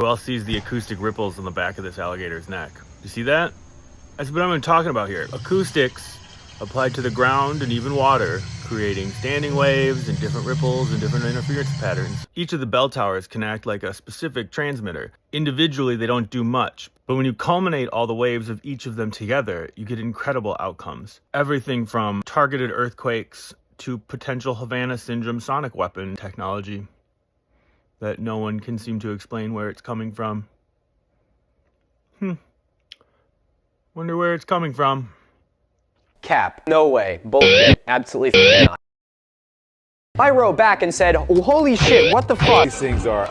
Who else sees the acoustic ripples on the back of this alligator's neck? You see that? That's what I'm talking about here. Acoustics applied to the ground and even water, creating standing waves and different ripples and different interference patterns. Each of the bell towers can act like a specific transmitter. Individually, they don't do much, but when you culminate all the waves of each of them together, you get incredible outcomes. Everything from targeted earthquakes to potential Havana Syndrome sonic weapon technology that no one can seem to explain where it's coming from. Wonder where it's coming from. Cap. No way. Bullshit. Absolutely not. I wrote back and said, oh, holy shit, what the fuck? These things are,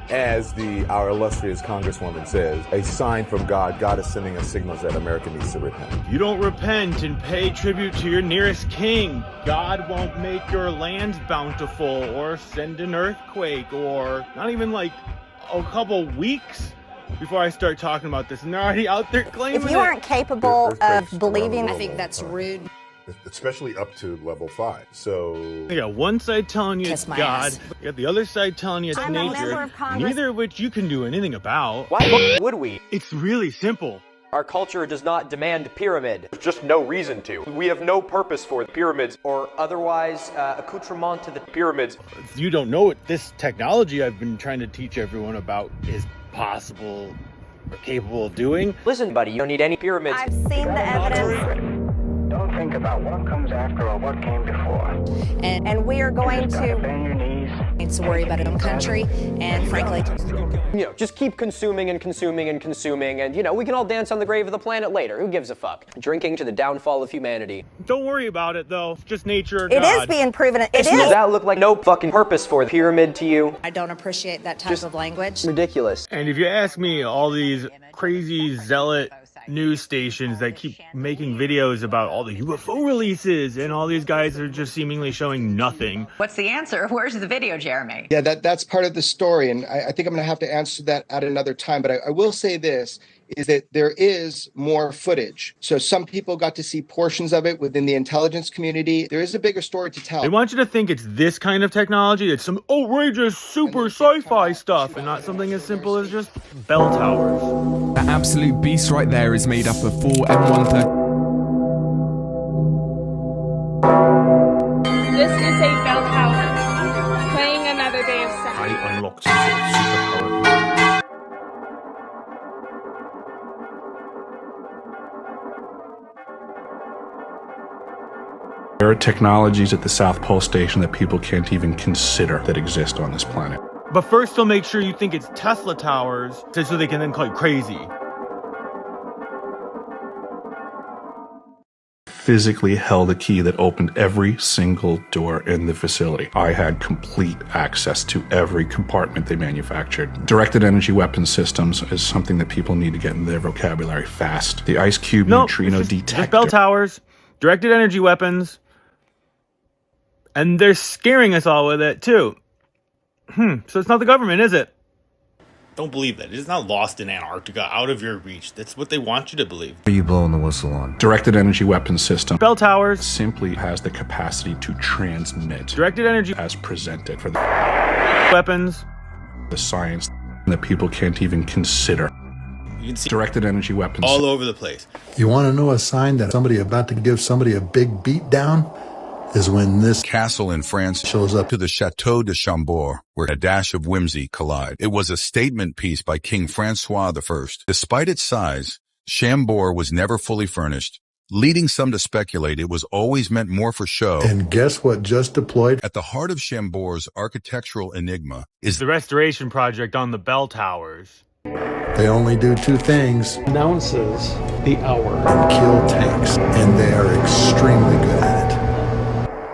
as our illustrious Congresswoman says, a sign from God. God is sending us signals that America needs to repent. If you don't repent and pay tribute to your nearest king, God won't make your lands bountiful or send an earthquake, or not even like a couple weeks before I start talking about this, and they're already out there claiming it. If you aren't capable of believing, I think that's rude. Especially up to level 5. So you got one side telling you it's God, you got the other side telling you it's nature, neither of which you can do anything about. Why would we? It's really simple. Our culture does not demand pyramid. There's just no reason to. We have no purpose for the pyramids or otherwise accoutrement to the pyramids. If you don't know what this technology I've been trying to teach everyone about is possible or capable of doing. Listen, buddy, you don't need any pyramids. I've seen the evidence. Don't think about what comes after or what came before. And we are going to bend your knees. Needs to worry about our own country, and frankly, just keep consuming and consuming and consuming, and we can all dance on the grave of the planet later. Who gives a fuck? Drinking to the downfall of humanity. Don't worry about it though. It's just nature or it God. is being proven. It is. Does that look like no fucking purpose for the pyramid to you? I don't appreciate that type of language. Ridiculous. And if you ask me, all these crazy zealot news stations that keep making videos about all the UFO releases, and all these guys are just seemingly showing nothing. What's the answer? Where's the video, Jeremy? Yeah, that's part of the story, and I think I'm going to have to answer that at another time. But I will say this, is that there is more footage. So some people got to see portions of it within the intelligence community. There is a bigger story to tell. They want you to think it's this kind of technology. It's some outrageous super sci-fi stuff, and not something as simple as just bell towers. That absolute beast right there is made up of 4 M130. This is a bell tower, playing another day of sun. I unlocked some sort of superpower. There are technologies at the South Pole Station that people can't even consider that exist on this planet. But first they'll make sure you think it's Tesla towers, so they can then call you crazy. Physically held a key that opened every single door in the facility. I had complete access to every compartment they manufactured. Directed energy weapon systems is something that people need to get in their vocabulary fast. The Ice Cube neutrino detector. Just bell towers, directed energy weapons, and they're scaring us all with it too. So it's not the government, is it? Don't believe that. It is not lost in Antarctica, out of your reach. That's what they want you to believe. What are you blowing the whistle on? Directed energy weapon system. Bell towers simply has the capacity to transmit. Directed energy as presented for the weapons. The science that people can't even consider. You can see directed energy weapons all over the place. You want to know a sign that somebody about to give somebody a big beat down? Is when this castle in France shows up to the Chateau de Chambord, where a dash of whimsy collide. It was a statement piece by King Francois I. Despite its size, Chambord was never fully furnished, leading some to speculate it was always meant more for show. And guess what just deployed? At the heart of Chambord's architectural enigma is the restoration project on the bell towers. They only do 2 things. Announces the hour. And kill tanks. And they are extremely good at it.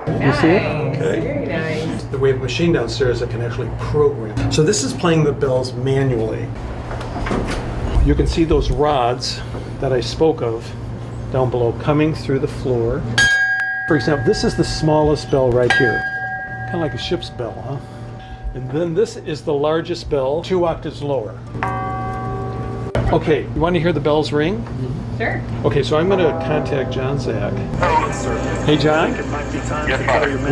You see it? Okay. Very nice. We have a machine downstairs that can actually program. So this is playing the bells manually. You can see those rods that I spoke of down below coming through the floor. For example, this is the smallest bell right here. Kind of like a ship's bell, huh? And then this is the largest bell, 2 octaves lower. Okay, you want to hear the bells ring? Sure. Okay, so I'm going to contact John Zach. Hey, John.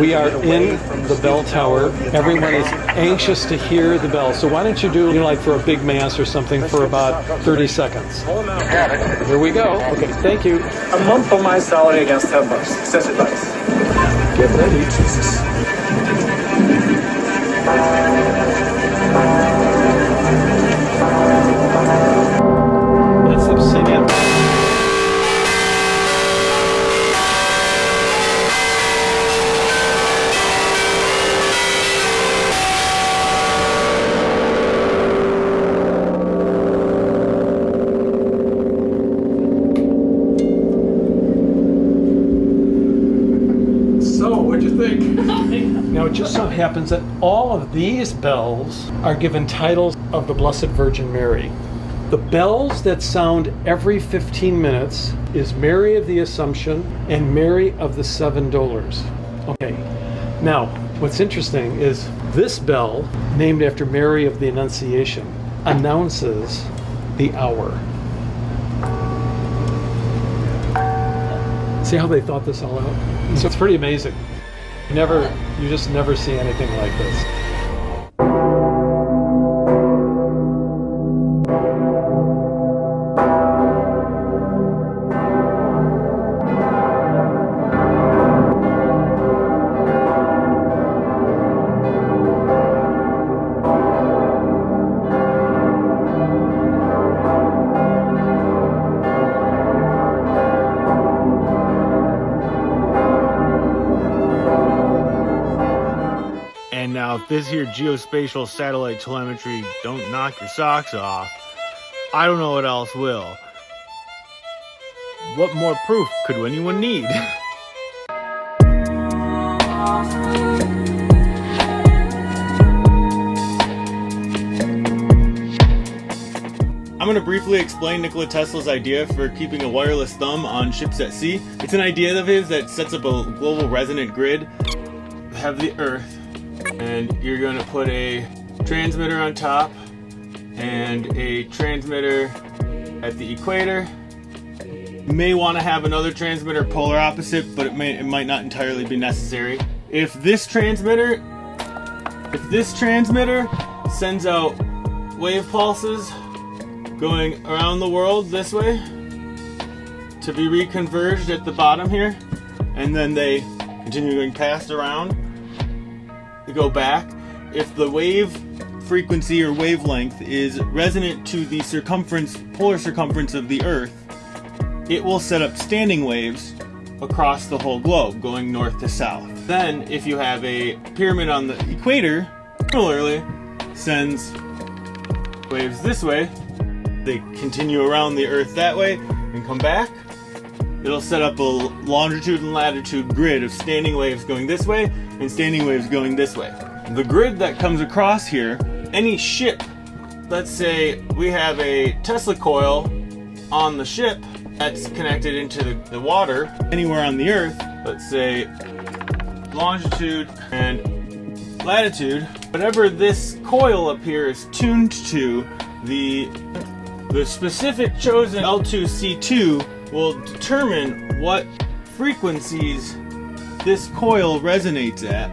We are in the bell tower. Everyone is anxious to hear the bells. So why don't you do, like for a big mass or something for about 30 seconds. Here we go. Okay, thank you. A month for my salary against $10. Success advice. Get ready, Jesus. Let's sing it. So, what'd you think? Now, it just so happens that all of these bells are given titles of the Blessed Virgin Mary. The bells that sound every 15 minutes is Mary of the Assumption and Mary of the Seven Dolours. Okay, now what's interesting is this bell, named after Mary of the Annunciation, announces the hour. See how they thought this all out? So it's pretty amazing. You just never see anything like this. And now if this here geospatial satellite telemetry don't knock your socks off, I don't know what else will. What more proof could anyone need? I'm going to briefly explain Nikola Tesla's idea for keeping a wireless thumb on ships at sea. It's an idea of his that sets up a global resonant grid. Have the Earth, and you're going to put a transmitter on top and a transmitter at the equator. You may want to have another transmitter polar opposite, but it might not entirely be necessary. If this transmitter sends out wave pulses going around the world this way to be reconverged at the bottom here, and then they continue going past around, they go back. If the wave frequency or wavelength is resonant to the polar circumference of the Earth, it will set up standing waves across the whole globe going north to south. Then if you have a pyramid on the equator, similarly sends waves this way, they continue around the Earth that way and come back. It'll set up a longitude and latitude grid of standing waves going this way and standing waves going this way. The grid that comes across here, any ship, let's say we have a Tesla coil on the ship that's connected into the water anywhere on the Earth, let's say longitude and latitude, whatever this coil up here is tuned to, the specific chosen L2C2 will determine what frequencies this coil resonates at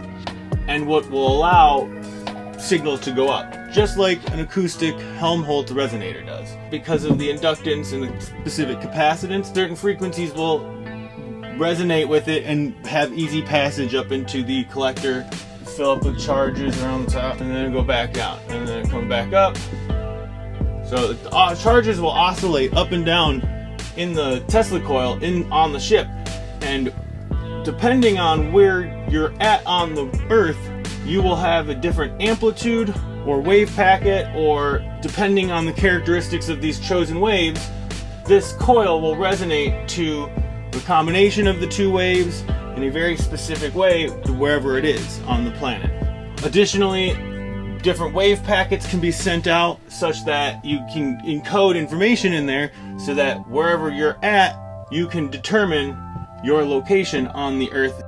and what will allow signals to go up, just like an acoustic Helmholtz resonator does. Because of the inductance and the specific capacitance, certain frequencies will resonate with it and have easy passage up into the collector, fill up with charges around the top, and then go back down, and then come back up. So the charges will oscillate up and down in the Tesla coil on the ship, and depending on where you're at on the Earth, you will have a different amplitude or wave packet, or depending on the characteristics of these chosen waves, this coil will resonate to the combination of the two waves in a very specific way to wherever it is on the planet. Additionally, different wave packets can be sent out such that you can encode information in there so that wherever you're at, you can determine your location on the Earth.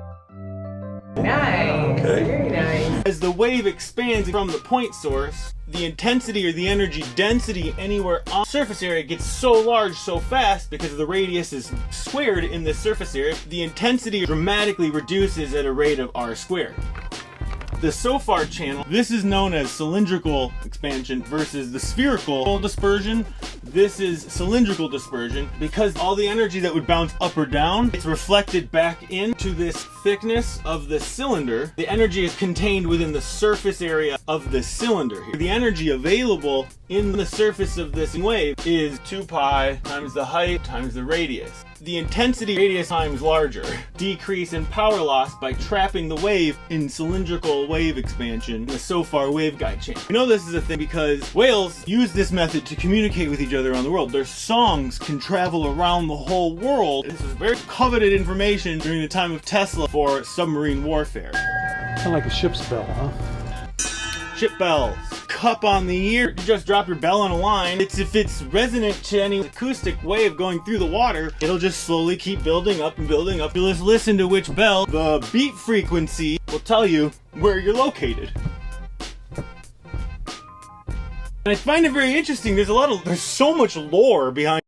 Nice. Okay. Very nice. As the wave expands from the point source, the intensity or the energy density anywhere on the surface area gets so large so fast because the radius is squared in this surface area. The intensity dramatically reduces at a rate of r squared. The SOFAR channel, this is known as cylindrical expansion versus the spherical dispersion. This is cylindrical dispersion because all the energy that would bounce up or down, it's reflected back into this thickness of the cylinder. The energy is contained within the surface area of the cylinder here. The energy available in the surface of this wave is 2 pi times the height times the radius. The intensity radius times larger. Decrease in power loss by trapping the wave in cylindrical wave expansion, the SOFAR waveguide channel. We know this is a thing because whales use this method to communicate with each other around the world. Their songs can travel around the whole world. This is very coveted information during the time of Tesla for submarine warfare. Kind of like a ship's bell, huh? Ship bells. Cup on the ear. You just drop your bell on a line. If it's resonant to any acoustic wave going through the water, it'll just slowly keep building up and building up. You'll just listen to which bell. The beat frequency will tell you where you're located. And I find it very interesting. There's so much lore behind